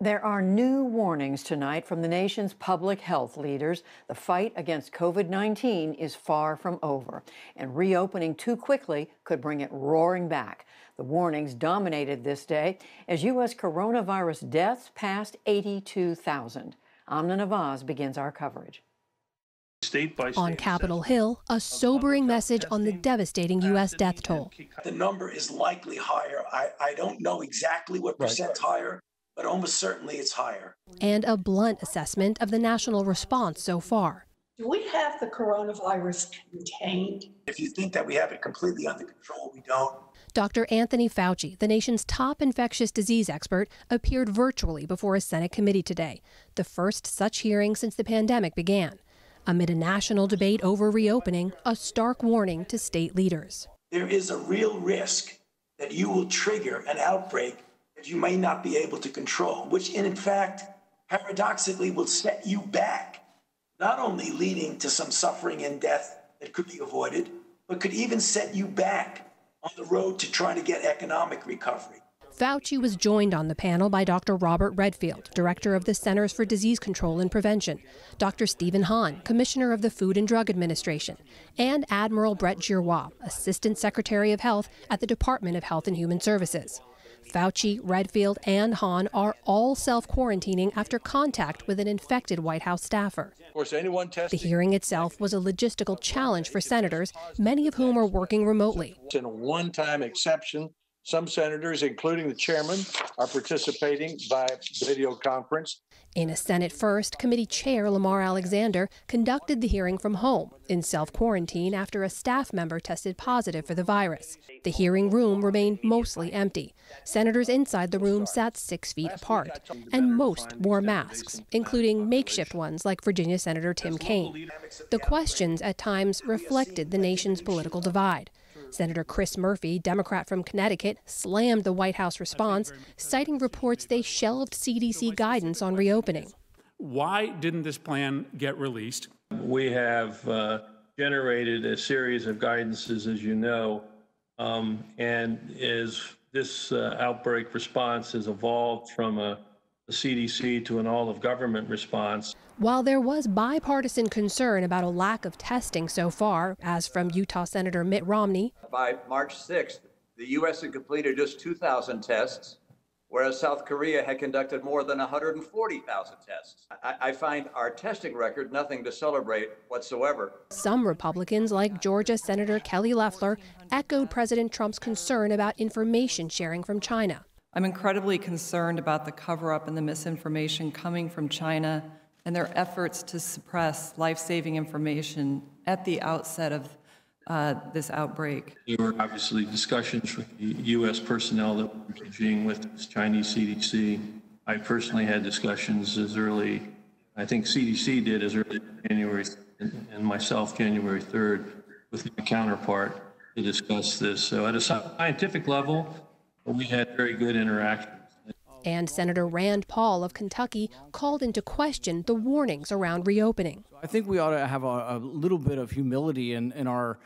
There are new warnings tonight from the nation's public health leaders. The fight against COVID-19 is far from over, and reopening too quickly could bring it roaring back. The warnings dominated this day as U.S. coronavirus deaths passed 82,000. Amna Nawaz begins our coverage. State by state on Capitol Hill, a sobering message on the devastating U.S. death toll. The number is likely higher. I don't know exactly what percent higher, but almost certainly it's higher. And a blunt assessment of the national response so far. Do we have the coronavirus contained? If you think that we have it completely under control, we don't. Dr. Anthony Fauci, the nation's top infectious disease expert, appeared virtually before a Senate committee today, the first such hearing since the pandemic began. Amid a national debate over reopening, a stark warning to state leaders. There is a real risk that you will trigger an outbreak that you may not be able to control, which in fact, paradoxically, will set you back, not only leading to some suffering and death that could be avoided, but could even set you back on the road to trying to get economic recovery. Fauci was joined on the panel by Dr. Robert Redfield, director of the Centers for Disease Control and Prevention, Dr. Stephen Hahn, commissioner of the Food and Drug Administration, and Admiral Brett Giroir, assistant secretary of health at the Department of Health and Human Services. Fauci, Redfield, and Hahn are all self-quarantining after contact with an infected White House staffer. Of course, anyone testing. The hearing itself was a logistical challenge for senators, many of whom are working remotely. In a one-time exception, some senators, including the chairman, are participating by video conference. In a Senate first, committee chair Lamar Alexander conducted the hearing from home in self-quarantine after a staff member tested positive for the virus. The hearing room remained mostly empty. Senators inside the room sat 6 feet apart, and most wore masks, including makeshift ones like Virginia Senator Tim Kaine. The questions at times reflected the nation's political divide. Senator Chris Murphy, Democrat from Connecticut, slammed the White House response, citing reports they shelved CDC guidance on reopening. Why didn't this plan get released? We have generated a series of guidances, as you know, and as this outbreak response has evolved from a CDC to an all-of-government response. While there was bipartisan concern about a lack of testing so far, as from Utah Senator Mitt Romney, by March 6th, the U.S. had completed just 2,000 tests, whereas South Korea had conducted more than 140,000 tests. I find our testing record nothing to celebrate whatsoever. Some Republicans, like Georgia Senator Kelly Loeffler, echoed President Trump's concern about information sharing from China. I'm incredibly concerned about the cover-up and the misinformation coming from China and their efforts to suppress life-saving information at the outset of this outbreak. There were obviously discussions with the U.S. personnel that were engaging with this Chinese CDC. I personally had discussions as early, I think CDC did as early as January, and myself January 3rd, with my counterpart to discuss this. So at a scientific level, we had very good interactions. And Senator Rand Paul of Kentucky called into question the warnings around reopening. I think we ought to have a little bit of humility in our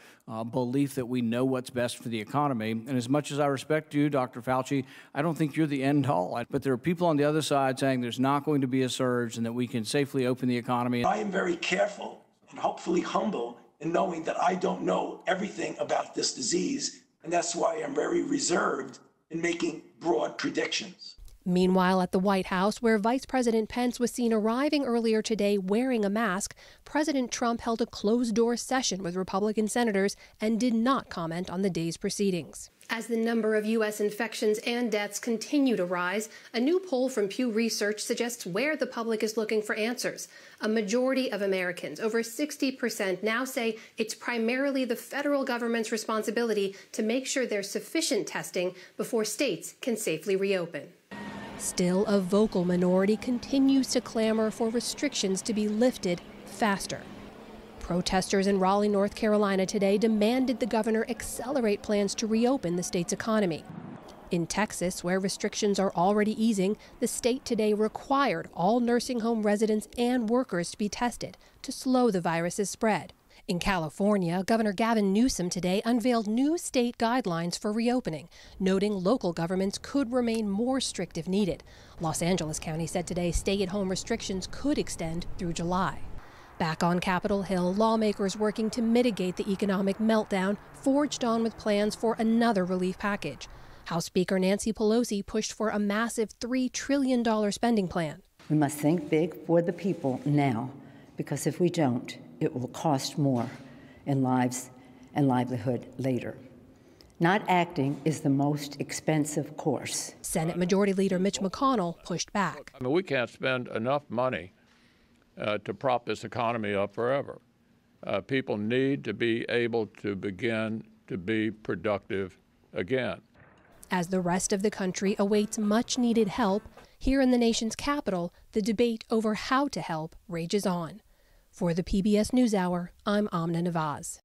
belief that we know what's best for the economy. And as much as I respect you, Dr. Fauci, I don't think you're the end all. But there are people on the other side saying there's not going to be a surge and that we can safely open the economy. I am very careful and hopefully humble in knowing that I don't know everything about this disease. And that's why I'm very reserved in making broad predictions. Meanwhile, at the White House, where Vice President Pence was seen arriving earlier today wearing a mask, President Trump held a closed-door session with Republican senators and did not comment on the day's proceedings. As the number of U.S. infections and deaths continue to rise, a new poll from Pew Research suggests where the public is looking for answers. A majority of Americans, over 60%, now say it's primarily the federal government's responsibility to make sure there's sufficient testing before states can safely reopen. Still, a vocal minority continues to clamor for restrictions to be lifted faster. Protesters in Raleigh, North Carolina today demanded the governor accelerate plans to reopen the state's economy. In Texas, where restrictions are already easing, the state today required all nursing home residents and workers to be tested to slow the virus's spread. In California, Governor Gavin Newsom today unveiled new state guidelines for reopening, noting local governments could remain more strict if needed. Los Angeles County said today stay-at-home restrictions could extend through July. Back on Capitol Hill, lawmakers working to mitigate the economic meltdown forged on with plans for another relief package. House Speaker Nancy Pelosi pushed for a massive $3 trillion spending plan. We must think big for the people now, because if we don't, it will cost more in lives and livelihood later. Not acting is the most expensive course. Senate Majority Leader Mitch McConnell pushed back. I mean, we can't spend enough money to prop this economy up forever. People need to be able to begin to be productive again. As the rest of the country awaits much-needed help, here in the nation's capital, the debate over how to help rages on. For the PBS NewsHour, I'm Amna Nawaz.